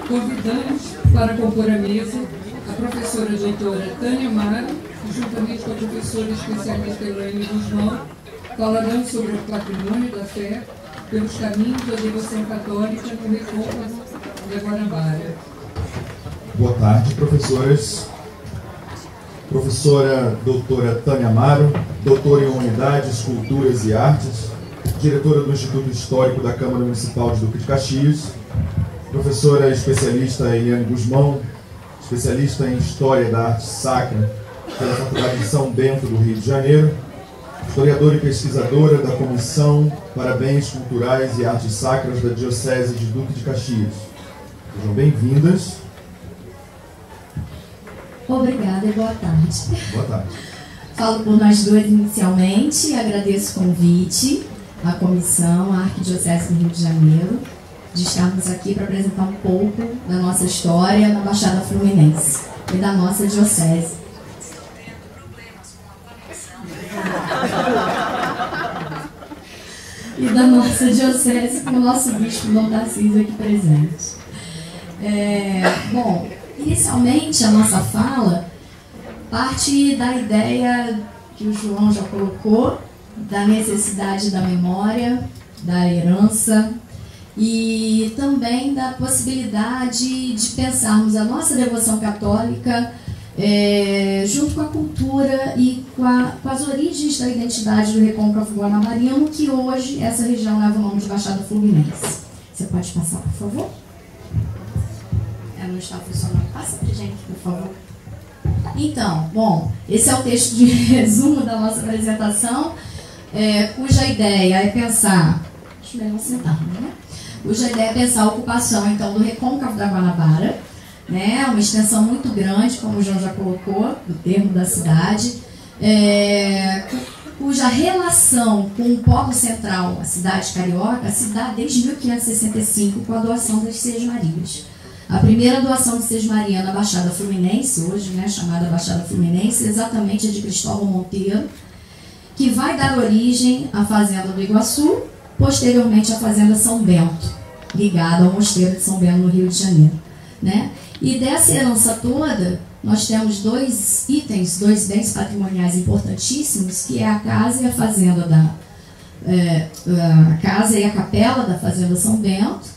Convidamos para compor a mesa a professora doutora Tânia Amaro, que, juntamente com a professora especialista Elaine Guzmão, falarão sobre o patrimônio da fé pelos caminhos da devoção católica no Recôncavo da Guanabara. Boa tarde, professoras. Professora doutora Tânia Amaro, doutora em Humanidades, Culturas e Artes, diretora do Instituto Histórico da Câmara Municipal de Duque de Caxias, professora especialista Eliane Guzmão, especialista em História da Arte Sacra pela Faculdade de São Bento do Rio de Janeiro, historiadora e pesquisadora da Comissão para Bens Culturais e Artes Sacras da Diocese de Duque de Caxias. Sejam bem-vindas. Obrigada e boa tarde. Boa tarde. Falo por nós duas inicialmente, agradeço o convite à comissão, à Arquidiocese do Rio de Janeiro, de estarmos aqui para apresentar um pouco da nossa história na Baixada Fluminense e da nossa diocese. E da nossa diocese com o nosso bispo Dom Tarcísio aqui presente. Bom, inicialmente a nossa fala parte da ideia que o João já colocou, da necessidade da memória, da herança e também da possibilidade de pensarmos a nossa devoção católica junto com a cultura e com as origens da identidade do Recôncavo Guanabarino, que hoje essa região leva o nome de Baixada Fluminense. Você pode passar, por favor? Não está funcionando. Passa para a gente, por favor. Então, bom, esse é o texto de resumo da nossa apresentação, cuja ideia é pensar... Deixa eu melhor sentar, né? Cuja ideia é pensar a ocupação, então, do Recôncavo da Guanabara, né? Uma extensão muito grande, como o João já colocou, do termo da cidade, cuja relação com o polo central, a cidade carioca, se dá desde 1565, com a doação das Seis Marias. A primeira doação de Sesmaria na Baixada Fluminense, hoje, né, chamada Baixada Fluminense, exatamente é de Cristóvão Monteiro, que vai dar origem à Fazenda do Iguaçu, posteriormente à Fazenda São Bento, ligada ao Mosteiro de São Bento, no Rio de Janeiro. Né? E dessa herança toda, nós temos dois itens, dois bens patrimoniais importantíssimos, que é a casa e a fazenda a casa e a capela da Fazenda São Bento,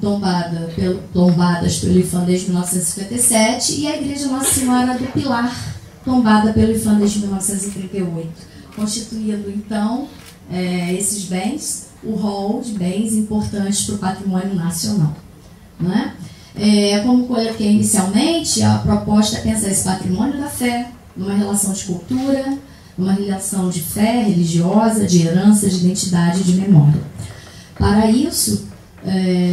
tombadas pelo IFAM desde 1957, e a Igreja Nossa Senhora do Pilar, tombada pelo IFAM desde 1938, constituindo então esses bens, o rol de bens importantes para o patrimônio nacional. Não é? Como coloquei inicialmente, a proposta é pensar esse patrimônio da fé numa relação de cultura, numa relação de fé religiosa, de herança, de identidade e de memória. Para isso,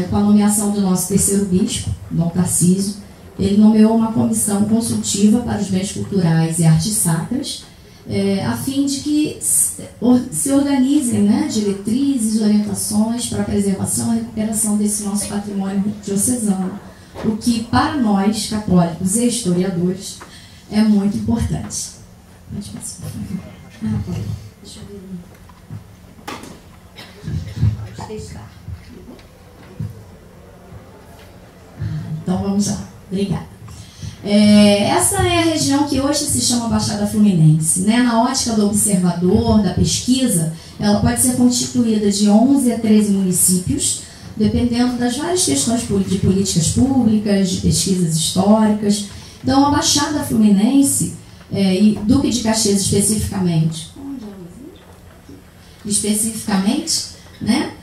com a nomeação do nosso terceiro bispo, Dom Tarcísio, ele nomeou uma comissão consultiva para os bens culturais e artes sacras, a fim de que se organizem, né, diretrizes, orientações para a preservação e recuperação desse nosso patrimônio diocesano, o que para nós, católicos e historiadores, é muito importante. Pode passar, por favor. Pode. Deixa eu ver. Pode testar. Então vamos lá, obrigada. Essa é a região que hoje se chama Baixada Fluminense. Né? Na ótica do observador, da pesquisa, ela pode ser constituída de 11 a 13 municípios, dependendo das várias questões de políticas públicas, de pesquisas históricas. Então a Baixada Fluminense, e Duque de Caxias especificamente, né?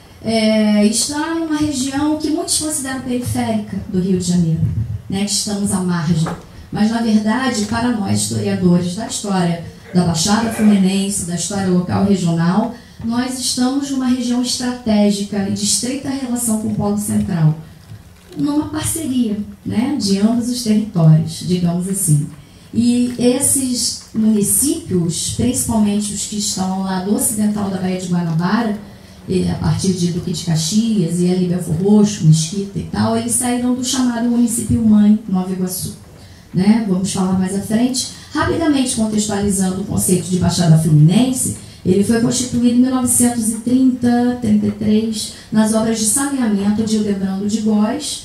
Está numa região que muitos consideram periférica do Rio de Janeiro, né, que estamos à margem. Mas, na verdade, para nós, historiadores da história da Baixada Fluminense, da história local e regional, nós estamos numa região estratégica e de estreita relação com o Polo Central, numa parceria, né, de ambos os territórios, digamos assim. E esses municípios, principalmente os que estão ao lado ocidental da Baía de Guanabara, a partir de Duque de Caxias e ali Belfor Roxo, Mesquita e tal, eles saíram do chamado município-mãe, Nova Iguaçu. Né? Vamos falar mais à frente. Rapidamente contextualizando o conceito de Baixada Fluminense, ele foi constituído em 1930, 33, nas obras de saneamento de Hildebrando de Góes,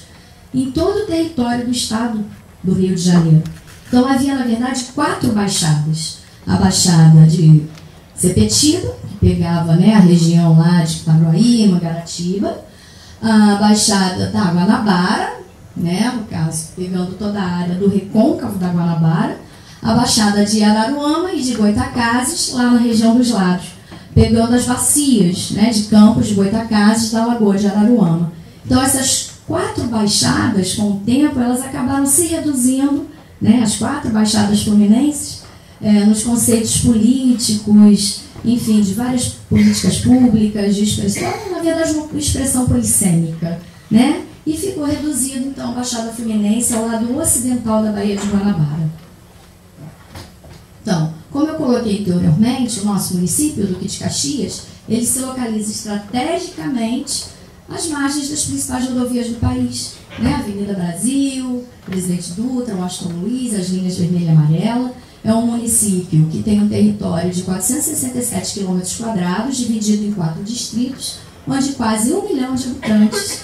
em todo o território do estado do Rio de Janeiro. Então havia, na verdade, 4 baixadas. A Baixada de Sepetiba, que pegava, né, a região lá de Itaguaí, Mangaratiba, a Baixada da Guanabara, né, no caso, pegando toda a área do recôncavo da Guanabara, a Baixada de Araruama e de Goitacazes, lá na região dos Lagos, pegando as bacias, né, de Campos de Goitacazes da Lagoa de Araruama. Então essas 4 baixadas, com o tempo, elas acabaram se reduzindo, né, as 4 baixadas fluminenses, nos conceitos políticos, enfim, de várias políticas públicas, de expressão, na verdade, uma expressão polissêmica, né? E ficou reduzido, então, a Baixada Fluminense ao lado ocidental da Baía de Guanabara. Então, como eu coloquei anteriormente, o nosso município, Duque de Caxias, ele se localiza estrategicamente às margens das principais rodovias do país, né? Avenida Brasil, Presidente Dutra, Washington Luiz, as linhas vermelha e amarela. É um município que tem um território de 467 km², dividido em 4 distritos, onde quase 1 milhão de habitantes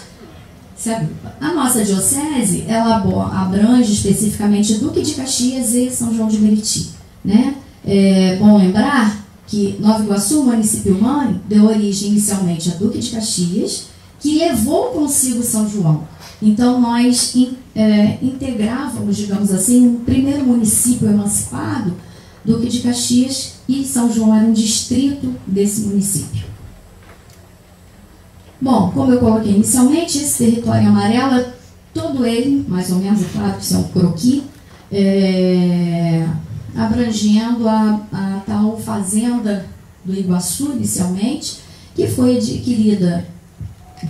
se agrupam. A nossa diocese, ela abrange especificamente Duque de Caxias e São João de Meriti, né? É bom lembrar que Nova Iguaçu, município-mãe, deu origem inicialmente a Duque de Caxias, que levou consigo São João. Então, nós integrávamos, digamos assim, um primeiro município emancipado, Duque de Caxias, e São João era um distrito desse município. Bom, como eu coloquei inicialmente, esse território amarelo, todo ele, mais ou menos, é claro que isso é um croquis, abrangendo a tal fazenda do Iguaçu, inicialmente, que foi adquirida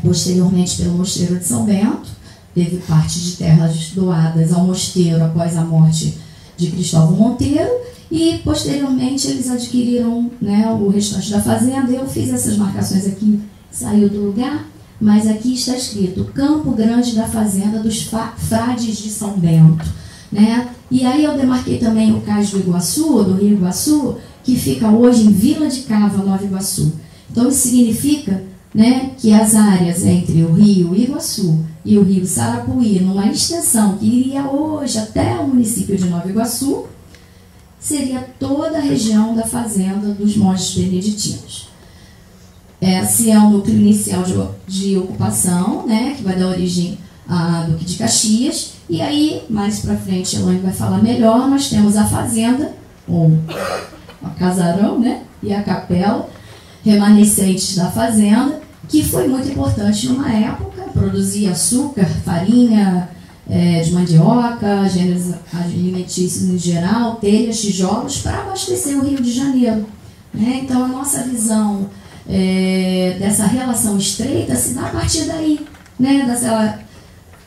posteriormente pelo Mosteiro de São Bento. Teve parte de terras doadas ao mosteiro após a morte de Cristóvão Monteiro, e posteriormente eles adquiriram, né, o restante da fazenda. Eu fiz essas marcações aqui, saiu do lugar, mas aqui está escrito Campo Grande da Fazenda dos Frades de São Bento, né? E aí eu demarquei também o Cais do Iguaçu, do Rio Iguaçu, que fica hoje em Vila de Cava, Nova Iguaçu. Então isso significa, né, que as áreas entre o Rio Iguaçu e o Rio Sarapuí, numa extensão que iria hoje até o município de Nova Iguaçu, seria toda a região da fazenda dos monges beneditinos. Esse é o núcleo inicial de ocupação, né, que vai dar origem a Duque de Caxias. E aí, mais para frente, a Elaine vai falar melhor, nós temos a fazenda, ou a casarão, né, e a capela, remanescentes da fazenda, que foi muito importante numa época, produzia açúcar, farinha de mandioca, gêneros alimentícios em geral, telhas, tijolos, para abastecer o Rio de Janeiro, né? Então a nossa visão dessa relação estreita se dá a partir daí, né? Dessa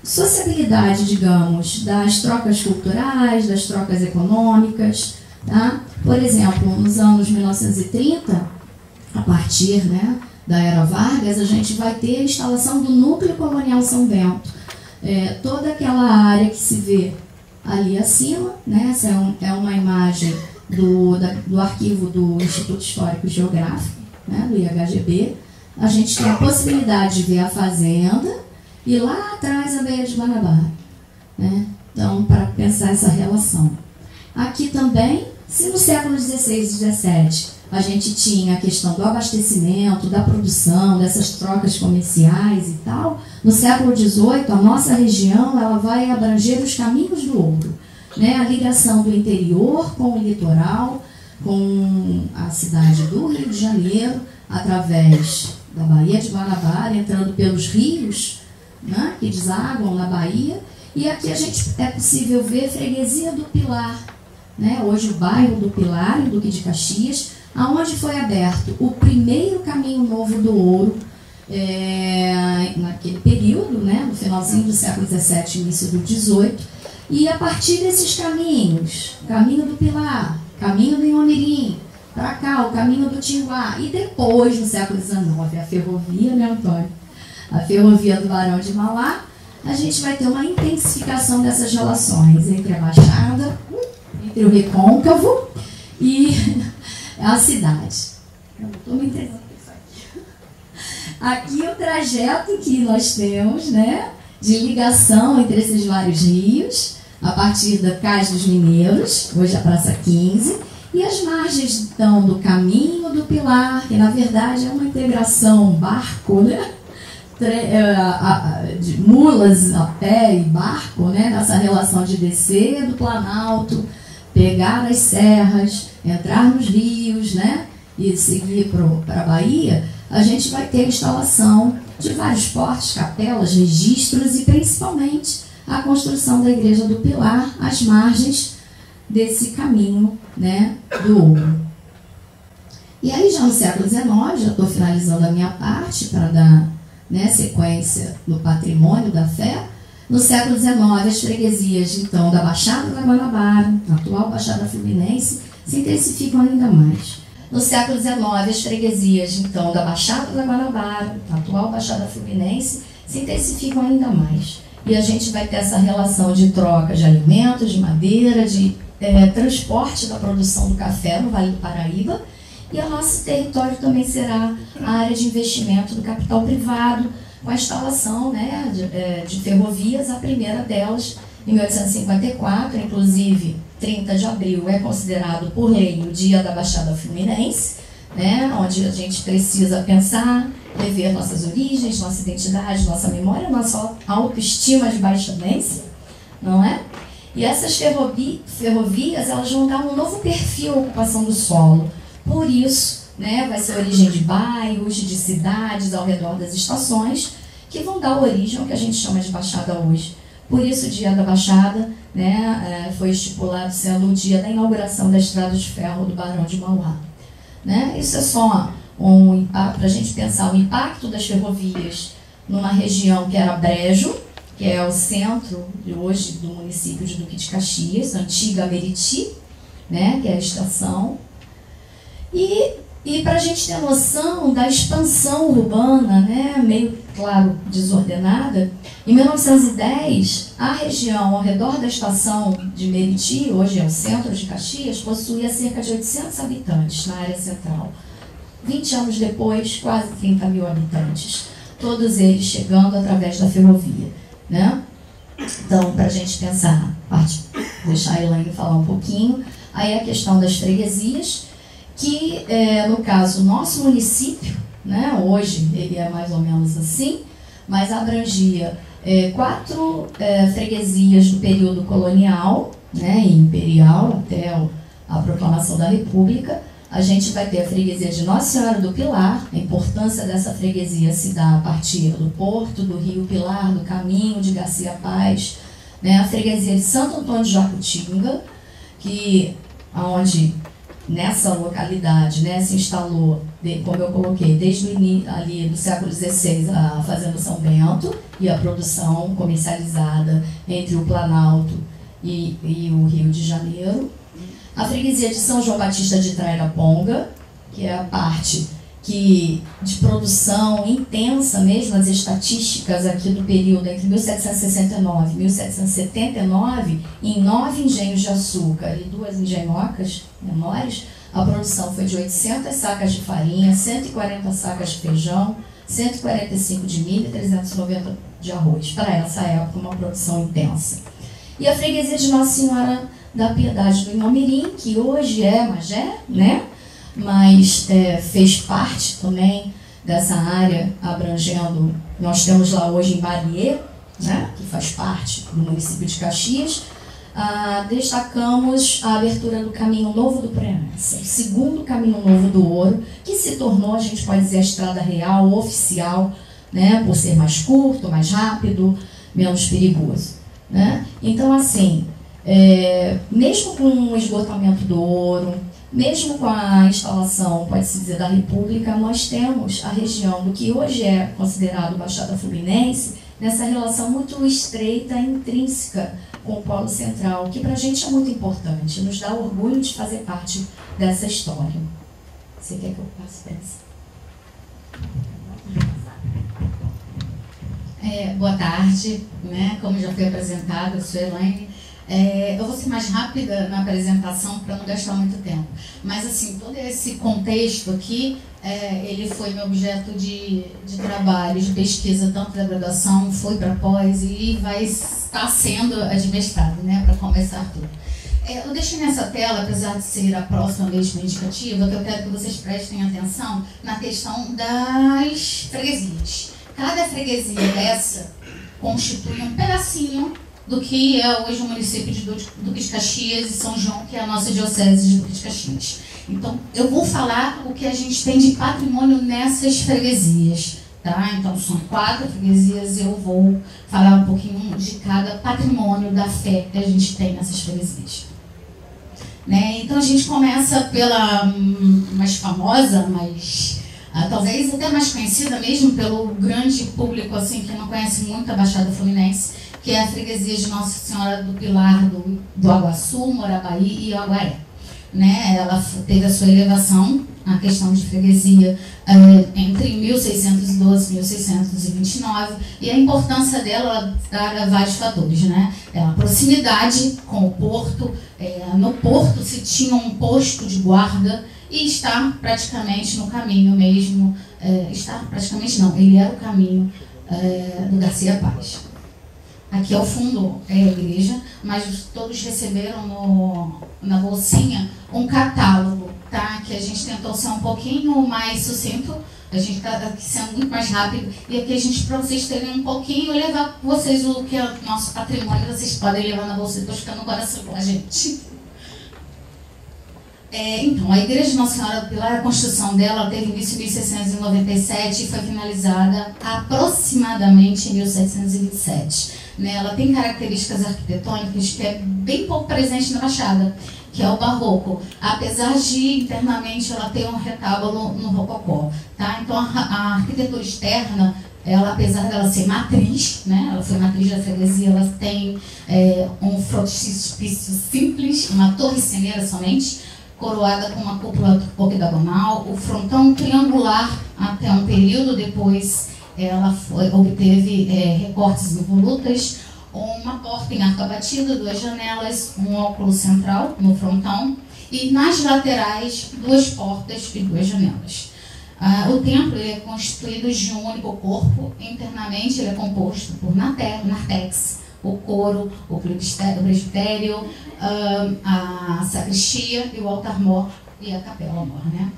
sociabilidade, digamos, das trocas culturais, das trocas econômicas, tá? Por exemplo, nos anos 1930, a partir, né, da Era Vargas, a gente vai ter a instalação do Núcleo Colonial São Bento. Toda aquela área que se vê ali acima, né, essa é uma imagem do arquivo do Instituto Histórico e Geográfico, né, do IHGB. A gente tem a possibilidade de ver a fazenda e lá atrás a Baía de Guanabara, né? Então, para pensar essa relação. Aqui também, se no século XVI e XVII a gente tinha a questão do abastecimento, da produção, dessas trocas comerciais e tal, no século XVIII a nossa região ela vai abranger os caminhos do ouro, né? A ligação do interior com o litoral, com a cidade do Rio de Janeiro, através da Baía de Guanabara, entrando pelos rios, né, que desaguam na Bahia. E aqui é possível ver a freguesia do Pilar, né? Hoje o bairro do Pilar, em Duque de Caxias, aonde foi aberto o primeiro caminho novo do ouro, naquele período, né, no finalzinho do século XVII, início do XVIII. E a partir desses caminhos, caminho do Pilar, caminho do Inhomirim, para cá, o caminho do Tinguá, e depois, no século XIX, a ferrovia, né, Antônio? A ferrovia do Barão de Mauá, a gente vai ter uma intensificação dessas relações entre a Baixada, entre o Recôncavo e a cidade. Eu não estou me entendendo isso aqui. Aqui o trajeto que nós temos, né, de ligação entre esses vários rios, a partir da Cais dos Mineiros, hoje a Praça 15, e as margens, então, do Caminho do Pilar, que na verdade é uma integração barco, né? De mulas a pé e barco, né? Nessa relação de descer do Planalto, pegar as serras, entrar nos rios, né? E seguir para a Bahia. A gente vai ter a instalação de vários portos, capelas, registros e principalmente a construção da Igreja do Pilar às margens desse caminho, né, do ouro. E aí já no século XIX, já estou finalizando a minha parte para dar, né, sequência no patrimônio da fé. No século XIX, as freguesias então da Baixada da Guanabara, atual Baixada Fluminense, se intensificam ainda mais. No século XIX, as freguesias, então, da Baixada da Guanabara, atual Baixada Fluminense, se intensificam ainda mais. E a gente vai ter essa relação de troca de alimentos, de madeira, de transporte da produção do café no Vale do Paraíba. E o nosso território também será a área de investimento do capital privado, com a instalação, né, de ferrovias, a primeira delas em 1854, inclusive 30 de abril é considerado por lei o Dia da Baixada Fluminense, né, onde a gente precisa pensar, rever nossas origens, nossa identidade, nossa memória, nossa autoestima de baixadense, não é? E essas ferrovias, elas vão dar um novo perfil à ocupação do solo. Por isso, né, vai ser a origem de bairros, de cidades ao redor das estações, que vão dar origem ao que a gente chama de Baixada hoje. Por isso, o Dia da Baixada, né, foi estipulado sendo o dia da inauguração da Estrada de Ferro do Barão de Mauá. Né? Isso é só para a gente pensar o impacto das ferrovias numa região que era Brejo, que é o centro de hoje do município de Duque de Caxias, antiga Meriti, né, que é a estação. E para a gente ter noção da expansão urbana, né, meio, claro, desordenada, em 1910, a região ao redor da estação de Meriti, hoje é o centro de Caxias, possuía cerca de 800 habitantes na área central. 20 anos depois, quase 30 mil habitantes, todos eles chegando através da ferrovia. Né? Então, para a gente pensar, deixar a Elaine falar um pouquinho, aí a questão das freguesias, que no caso, o nosso município, né, hoje ele é mais ou menos assim, mas abrangia 4 freguesias do período colonial, né, e imperial, até a proclamação da República. A gente vai ter a freguesia de Nossa Senhora do Pilar. A importância dessa freguesia se dá a partir do porto, do Rio Pilar, do caminho de Garcia Paz, né, a freguesia de Santo Antônio de Jacutinga, onde nessa localidade, né, se instalou, como eu coloquei, desde o início ali do século XVI, a Fazenda São Bento e a produção comercializada entre o Planalto e o Rio de Janeiro. A freguesia de São João Batista de Trairaponga, que é a parte de produção intensa mesmo, as estatísticas aqui do período entre 1769 e 1779, em 9 engenhos de açúcar e 2 engenhocas menores, a produção foi de 800 sacas de farinha, 140 sacas de feijão, 145 de milho e 390 de arroz. Para essa época, uma produção intensa. E a freguesia de Nossa Senhora da Piedade do Inhomirim, que hoje é Magé, né? Mas fez parte também dessa área abrangendo, nós temos lá hoje em Bariê, né, que faz parte do município de Caxias. Destacamos a abertura do Caminho Novo do Preança, o segundo Caminho Novo do Ouro, que se tornou, a gente pode dizer, a estrada real, oficial, né, por ser mais curto, mais rápido, menos perigoso. Né? Então, assim, mesmo com o esgotamento do ouro, mesmo com a instalação, pode-se dizer, da República, nós temos a região do que hoje é considerado Baixada Fluminense, nessa relação muito estreita e intrínseca com o Polo Central, que para a gente é muito importante, nos dá orgulho de fazer parte dessa história. Você quer que eu passe para isso? Boa tarde, né? Como já foi apresentado, eu sou Elaine, Eu vou ser mais rápida na apresentação para não gastar muito tempo. Mas, assim, todo esse contexto aqui, ele foi meu objeto de trabalho, de pesquisa, tanto da graduação, foi para pós e vai estar sendo a de mestrado, né, para começar tudo. Eu deixei nessa tela, apesar de ser a próxima mesmo indicativa, que eu quero que vocês prestem atenção na questão das freguesias. Cada freguesia dessa constitui um pedacinho do que é hoje o município de Duque de Caxias e São João, que é a nossa diocese de Duque de Caxias. Então, eu vou falar o que a gente tem de patrimônio nessas freguesias, tá? Então, são 4 freguesias, eu vou falar um pouquinho de cada patrimônio da fé que a gente tem nessas freguesias. Né? Então, a gente começa pela mais famosa, mas talvez até mais conhecida mesmo pelo grande público assim, que não conhece muito a Baixada Fluminense, que é a freguesia de Nossa Senhora do Pilar do Aguaçu, Morabaí e Aguaré. Né? Ela teve a sua elevação, a questão de freguesia, entre 1612 e 1629, e a importância dela traga vários fatores. Né? A proximidade com o porto, no porto se tinha um posto de guarda, e está praticamente no caminho mesmo, praticamente não, ele era o caminho do Garcia Paz. Aqui ao fundo é a igreja, mas todos receberam na bolsinha um catálogo, tá? Que a gente tentou ser um pouquinho mais sucinto, a gente está aqui sendo muito mais rápido, e aqui a gente, para vocês terem um pouquinho, levar vocês o que é nosso patrimônio, vocês podem levar na bolsa e depois ficar no coração com a gente. Então, a Igreja de Nossa Senhora do Pilar, a construção dela teve início em 1697 e foi finalizada aproximadamente em 1727. Né? Ela tem características arquitetônicas que é bem pouco presente na Baixada, que é o barroco, apesar de internamente ela ter um retábulo no rococó. Tá? Então, a arquitetura externa, ela, apesar dela ser matriz, né? Ela foi matriz da freguesia, ela tem um frontispício simples, uma torre ceneira somente, coroada com uma cúpula octagonal, o frontão triangular até um período, depois ela obteve recortes em volutas, uma porta em arco abatido, 2 janelas, um óculo central no frontão e nas laterais 2 portas e 2 janelas. O templo é constituído de um único corpo, internamente ele é composto por narthex, o coro, o presbitério, a sacristia e o altar-mor e a capela-mor, né?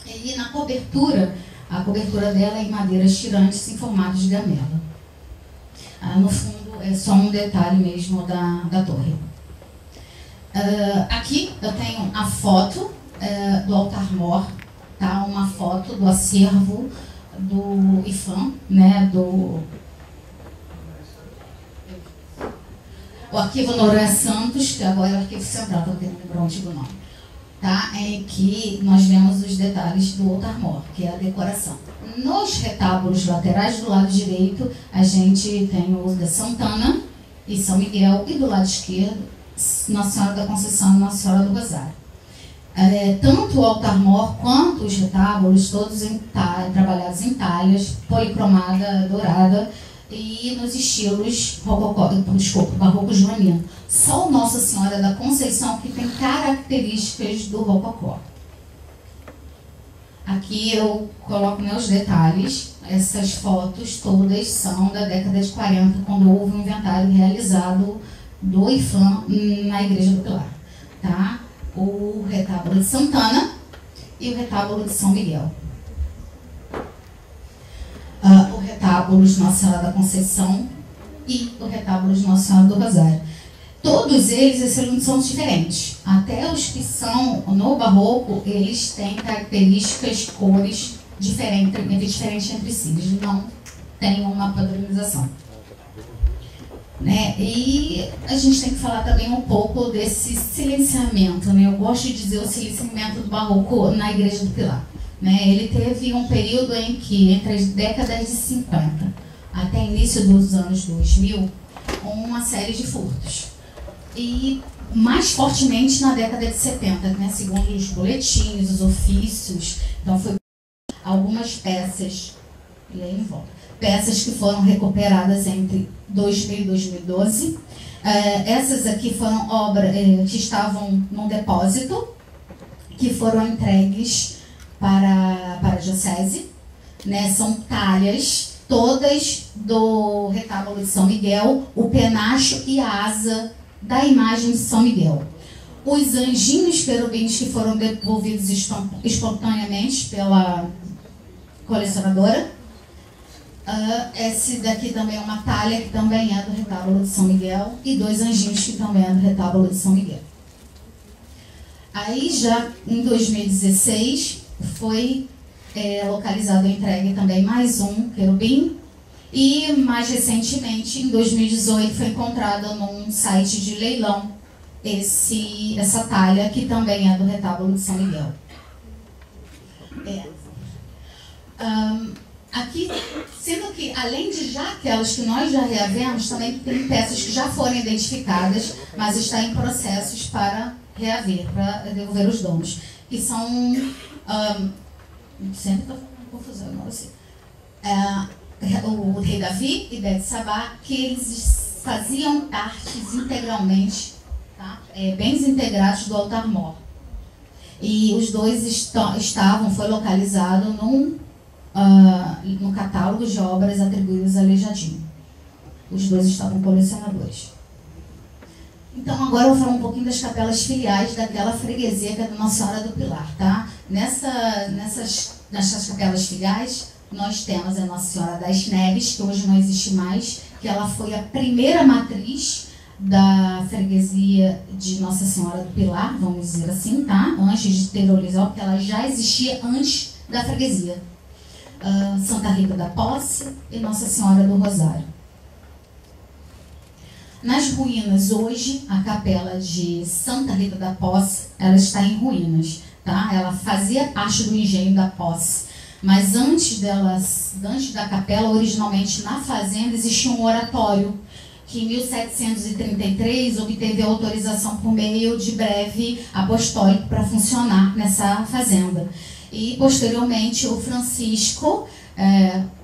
E na cobertura, a cobertura dela é em madeiras tirantes em formato de gamela. No fundo, é só um detalhe mesmo da torre. Aqui eu tenho a foto do altar-mor, tá? Uma foto do acervo do IFAM, né? O arquivo Noronha Santos, que agora é o arquivo central, porque não lembro o antigo nome, tá? Em que nós vemos os detalhes do altar-mor, que é a decoração. Nos retábulos laterais do lado direito, a gente tem o da Santana e São Miguel, e do lado esquerdo, Nossa Senhora da Conceição e Nossa Senhora do Rosário. Tanto o altar-mor quanto os retábulos, todos trabalhados em talhas, policromada, dourada, e nos estilos barroco joanino. Só Nossa Senhora da Conceição que tem características do rococó. Aqui eu coloco os detalhes. Essas fotos todas são da década de 40, quando houve um inventário realizado do IFAM na Igreja do Pilar. Tá? O retábulo de Santana e o retábulo de São Miguel. O retábulo de Nossa Senhora da Conceição e o retábulo de Nossa Senhora do Rosário. Todos eles são diferentes. Até os que são no barroco, eles têm características, cores diferentes entre si. Eles não têm uma padronização. Né? E a gente tem que falar também um pouco desse silenciamento. Né? Eu gosto de dizer o silenciamento do barroco na Igreja do Pilar. Né? Ele teve um período em que, entre as décadas de 50 até início dos anos 2000, uma série de furtos. E mais fortemente na década de 70, né? Segundo os boletins, os ofícios. Então, foi algumas peças, e aí em volta, peças que foram recuperadas entre 2000 e 2012, Essas aqui foram obras que estavam num depósito, que foram entregues para a Diocese, né? São talhas, todas do retábulo de São Miguel, o penacho e a asa da imagem de São Miguel. Os anjinhos querubins que foram devolvidos espontaneamente pela colecionadora. Esse daqui também é uma talha que também é do retábulo de São Miguel, e 2 anjinhos que também é do retábulo de São Miguel. Aí já em 2016 foi localizado e entregue também mais um querubim, e mais recentemente em 2018 foi encontrado num site de leilão essa talha que também é do retábulo de São Miguel. Aqui, sendo que, além de já aquelas que nós já reavemos, também tem peças que já foram identificadas, mas está em processos para reaver, para devolver os donos. Que são, sempre estou fazendo confusão, não sei. O rei Davi e Betsabá, que eles faziam partes integralmente, tá? Bens integrados do altar-mor. E os dois foi localizado no catálogo de obras atribuídas a Aleijadinho. Os dois estavam colecionadores. Então agora eu vou falar um pouquinho das capelas filiais daquela freguesia que é da Nossa Senhora do Pilar, tá? Nessas capelas filiais nós temos a Nossa Senhora das Neves, que hoje não existe mais, que ela foi a primeira matriz da freguesia de Nossa Senhora do Pilar, vamos dizer assim, tá? Antes de ter Orizal, porque ela já existia antes da freguesia. Santa Rita da Posse e Nossa Senhora do Rosário. Nas ruínas hoje, a capela de Santa Rita da Posse, ela está em ruínas, tá? Ela fazia parte do engenho da Posse, mas antes da capela, originalmente na fazenda, existia um oratório, que em 1733 obteve autorização por meio de breve apostólico para funcionar nessa fazenda. E, posteriormente, o Francisco,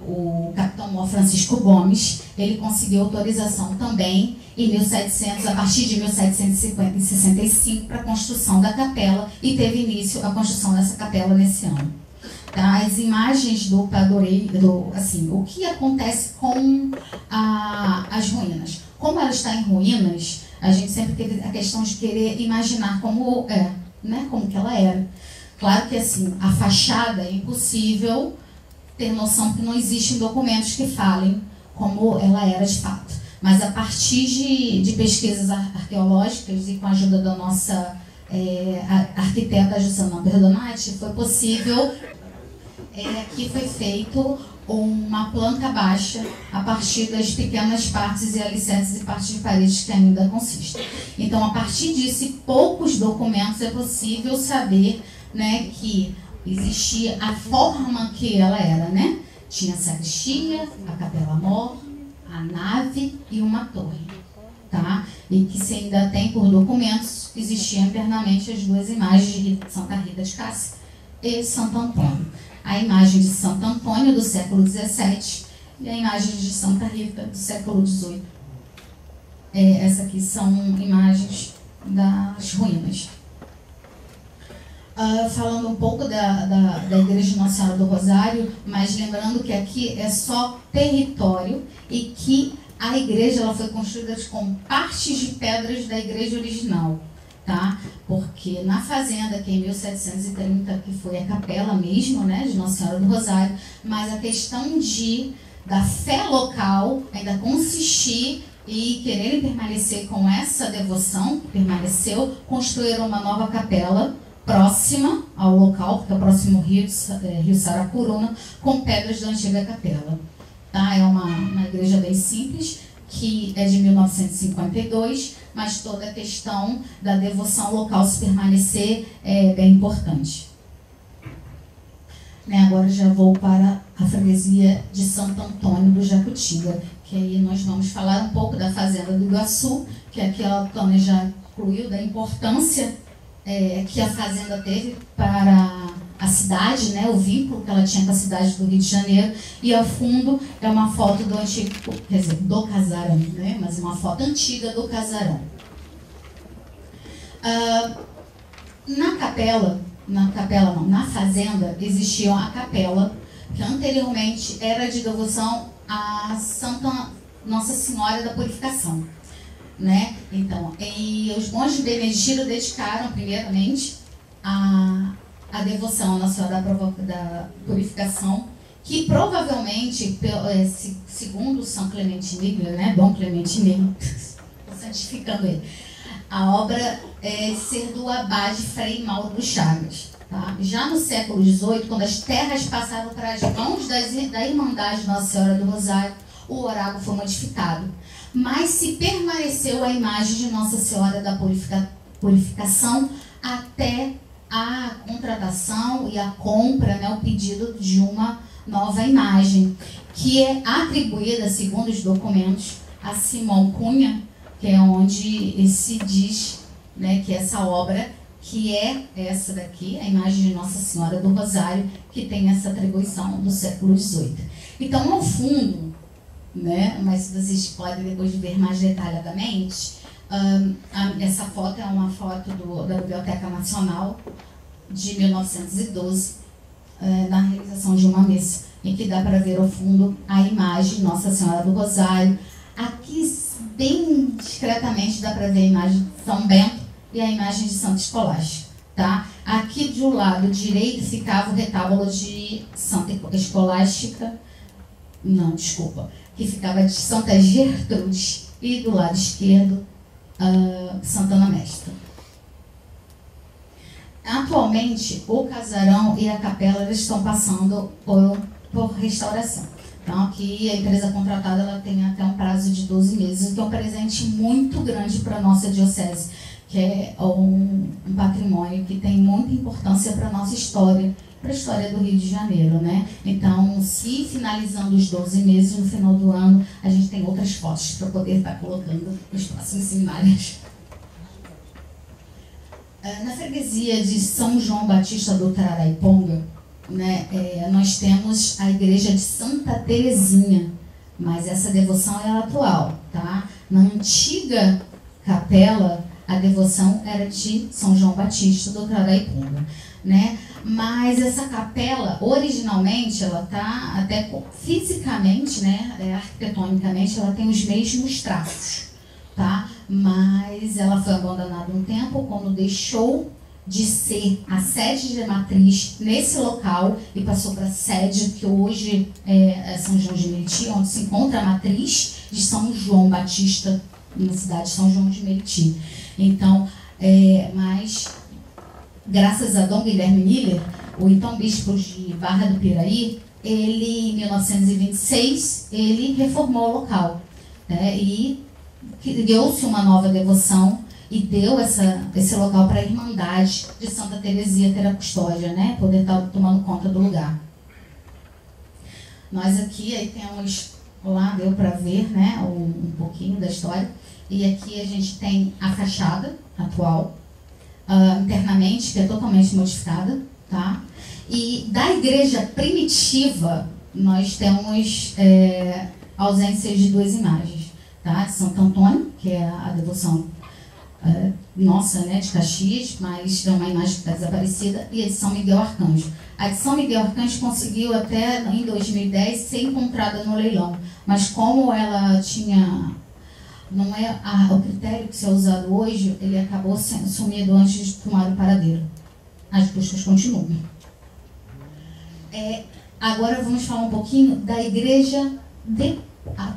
o capitão-mor Francisco Gomes, ele conseguiu autorização também a partir de 1765 para a construção da capela, e teve início a construção dessa capela nesse ano. Tá? As imagens do padroeiro, assim, o que acontece com as ruínas. Como ela está em ruínas, a gente sempre teve a questão de querer imaginar como é, né? Como que ela era. Claro que assim, a fachada é impossível ter noção, porque não existem documentos que falem como ela era de fato. Mas a partir de pesquisas arqueológicas e com a ajuda da nossa arquiteta Juscelina Berdonati, foi possível, aqui foi feito uma planta baixa a partir das pequenas partes e alicerces e partes de paredes que ainda consistem. Então, a partir disso e poucos documentos, é possível saber, né, que existia a forma que ela era, né? Tinha a sacristia, a capela-mor, a nave e uma torre, tá? E que se ainda tem por documentos, existiam internamente as 2 imagens de Santa Rita de Cássia e Santo Antônio. A imagem de Santo Antônio do século XVII e a imagem de Santa Rita do século XVIII. Essas aqui são imagens das ruínas. Falando um pouco da Igreja de Nossa Senhora do Rosário, mas lembrando que aqui é só território e que a igreja ela foi construída com partes de pedras da igreja original, tá? Porque na fazenda, que em 1730, que foi a capela mesmo, né, de Nossa Senhora do Rosário, mas a questão da fé local ainda consistir e quererem permanecer com essa devoção, permaneceu, construíram uma nova capela próxima ao local, porque é o próximo rio Saracuruna, com pedras da antiga capela. Tá? É uma igreja bem simples, que é de 1952, mas toda a questão da devoção local se permanecer é bem importante. Agora já vou para a freguesia de Santo Antônio do Jacutiga, que aí nós vamos falar um pouco da fazenda do Iguaçu, que aqui a Tânia já incluiu, da importância que a fazenda teve para a cidade, né, o vínculo que ela tinha com a cidade do Rio de Janeiro, e ao fundo é uma foto do antigo, quer dizer, do casarão, né, mas uma foto antiga do casarão. Na fazenda existia a capela, que anteriormente era de devoção a Santa Nossa Senhora da Purificação, né? Então, e os monges beneditinos dedicaram primeiramente a devoção à Nossa Senhora da Purificação, que provavelmente, segundo São Clemente Nigro, né, Dom Clemente Nigro, santificando ele, a obra ser do abade Frei Mauro dos Chagas. Tá? Já no século XVIII, quando as terras passaram para as mãos da Irmandade Nossa Senhora do Rosário, o oráculo foi modificado. Mas se permaneceu a imagem de Nossa Senhora da Purificação até a contratação e a compra, né, o pedido de uma nova imagem, que é atribuída, segundo os documentos, a Simão Cunha, que é onde se diz, né, que essa obra, que é essa daqui, a imagem de Nossa Senhora do Rosário, que tem essa atribuição do século XVIII. Então, ao fundo, né, mas vocês podem depois ver mais detalhadamente, essa foto é uma foto da Biblioteca Nacional de 1912, na realização de uma missa, em que dá para ver ao fundo a imagem de Nossa Senhora do Rosário. Aqui, bem discretamente, dá para ver a imagem de São Bento e a imagem de Santa Escolástica, tá? Aqui do lado direito ficava o retábulo de Santa Escolástica, não, desculpa, que ficava de Santa Gertrude, e do lado esquerdo, Santana Mestra. Atualmente, o casarão e a capela eles estão passando por restauração. Então, aqui a empresa contratada ela tem até um prazo de 12 meses, que é um presente muito grande para a nossa diocese, que é um patrimônio que tem muita importância para a nossa história, para a história do Rio de Janeiro, né? Então, se finalizando os 12 meses, no final do ano, a gente tem outras fotos para poder estar colocando nos próximos seminários. Na freguesia de São João Batista do Traraiponga, né, nós temos a igreja de Santa Terezinha, mas essa devoção é atual, tá? Na antiga capela, a devoção era de São João Batista do Traraiponga, né? Mas essa capela, originalmente, ela tá até fisicamente, né, arquitetonicamente, ela tem os mesmos traços, tá? Mas ela foi abandonada um tempo quando deixou de ser a sede de matriz nesse local e passou para a sede que hoje é São João de Meriti, onde se encontra a matriz de São João Batista, na cidade de São João de Meriti. Então, mas graças a Dom Guilherme Miller, o então bispo de Barra do Piraí, ele, em 1926, ele reformou o local, né, e criou-se uma nova devoção e deu esse local para a Irmandade de Santa Teresia ter a custódia, né, poder estar tomando conta do lugar. Nós aqui aí temos, lá deu para ver, né, um pouquinho da história, e aqui a gente tem a fachada atual, internamente, que é totalmente modificada, tá? E da igreja primitiva, nós temos ausências de duas imagens, tá? De Santo Antônio, que é a devoção nossa, né, de Caxias, mas é uma imagem que está desaparecida, e a de São Miguel Arcanjo. A de São Miguel Arcanjo conseguiu até em 2010 ser encontrada no leilão, mas como ela tinha... não é o critério que se é usado hoje, ele acabou sendo sumido antes de tomar o paradeiro. As buscas continuam. Agora vamos falar um pouquinho da igreja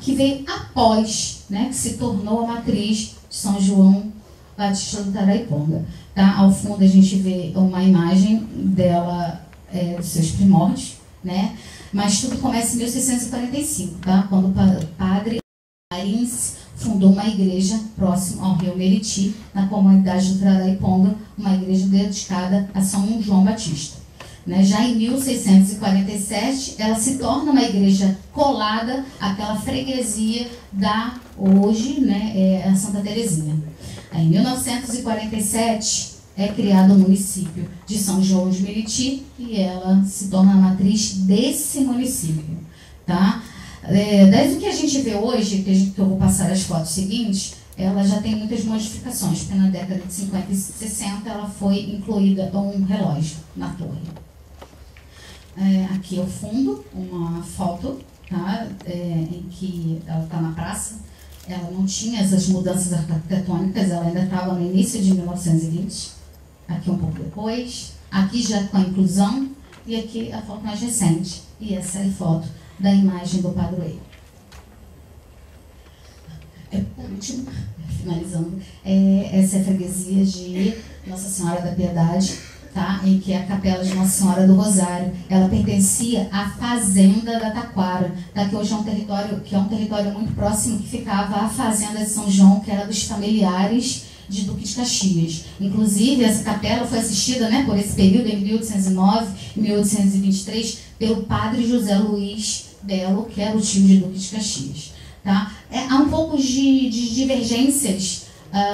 que veio após, né, que se tornou a matriz de São João Batista do Traraiponga. Tá? Ao fundo a gente vê uma imagem dela, dos seus primórdios, né? Mas tudo começa em 1645, tá? Quando o padre Arins fundou uma igreja próxima ao rio Meriti, na comunidade do Traraiponga, uma igreja dedicada a São João Batista. Né? Já em 1647, ela se torna uma igreja colada àquela freguesia da hoje, né, a Santa Terezinha. Aí, em 1947, é criado o município de São João de Meriti e ela se torna a matriz desse município, tá? Desde o que a gente vê hoje, que eu vou passar as fotos seguintes, ela já tem muitas modificações, porque na década de 50 e 60 ela foi incluída um relógio na torre. Aqui é o fundo, uma foto, tá? Em que ela está na praça. Ela não tinha essas mudanças arquitetônicas, ela ainda estava no início de 1920. Aqui um pouco depois, aqui já com a inclusão, e aqui a foto mais recente. E essa é a foto da imagem do padroeiro. Por último, finalizando, essa é a freguesia de Nossa Senhora da Piedade, tá? Em que é a capela de Nossa Senhora do Rosário. Ela pertencia à fazenda da Taquara, tá? Que hoje é um território muito próximo, que ficava à fazenda de São João, que era dos familiares de Duque de Caxias. Inclusive, essa capela foi assistida, né, por esse período, em 1809 e 1823, pelo padre José Luiz Belo, que era o tio de Duque de Caxias. Tá? Há um pouco de divergências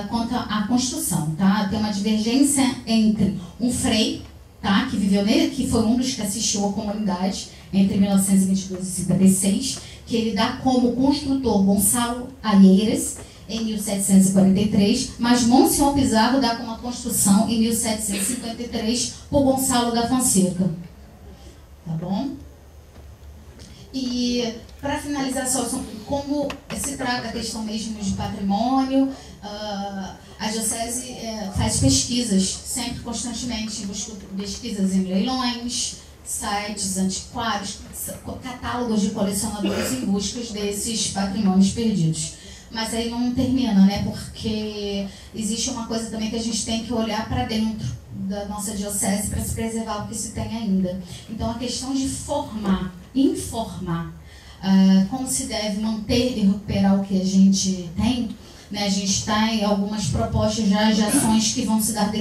quanto à construção. Tá? Tem uma divergência entre um frei, tá, que viveu nele, que foi um dos que assistiu à comunidade entre 1922 e 56, que ele dá como construtor Gonçalo Alheiras, em 1743, mas Monsenhor Pizarro dá como a construção em 1753 por Gonçalo da Fonseca. Tá bom? E para finalizar só, como se trata a questão mesmo de patrimônio, a Diocese faz pesquisas, sempre, constantemente, busca pesquisas em leilões, sites antiquários, catálogos de colecionadores em busca desses patrimônios perdidos. Mas aí não termina, né? Porque existe uma coisa também que a gente tem que olhar para dentro da nossa diocese para se preservar o que se tem ainda. Então, a questão de informar como se deve manter e recuperar o que a gente tem, né? A gente está em algumas propostas já de ações que vão se dar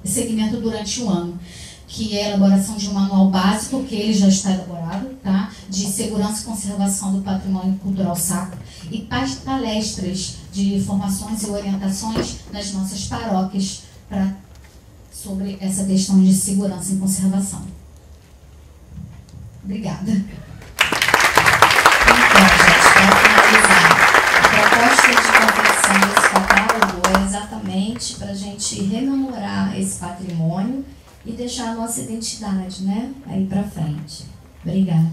seguimento durante o ano, que é a elaboração de um manual básico, que ele já está elaborado, tá? De segurança e conservação do patrimônio cultural sacro, e palestras de informações e orientações nas nossas paróquias sobre essa questão de segurança e conservação. Obrigada. Então, gente, para finalizar, a proposta de confecção desse catálogo é exatamente para a gente rememorar esse patrimônio e deixar a nossa identidade, né, aí para frente. Obrigada.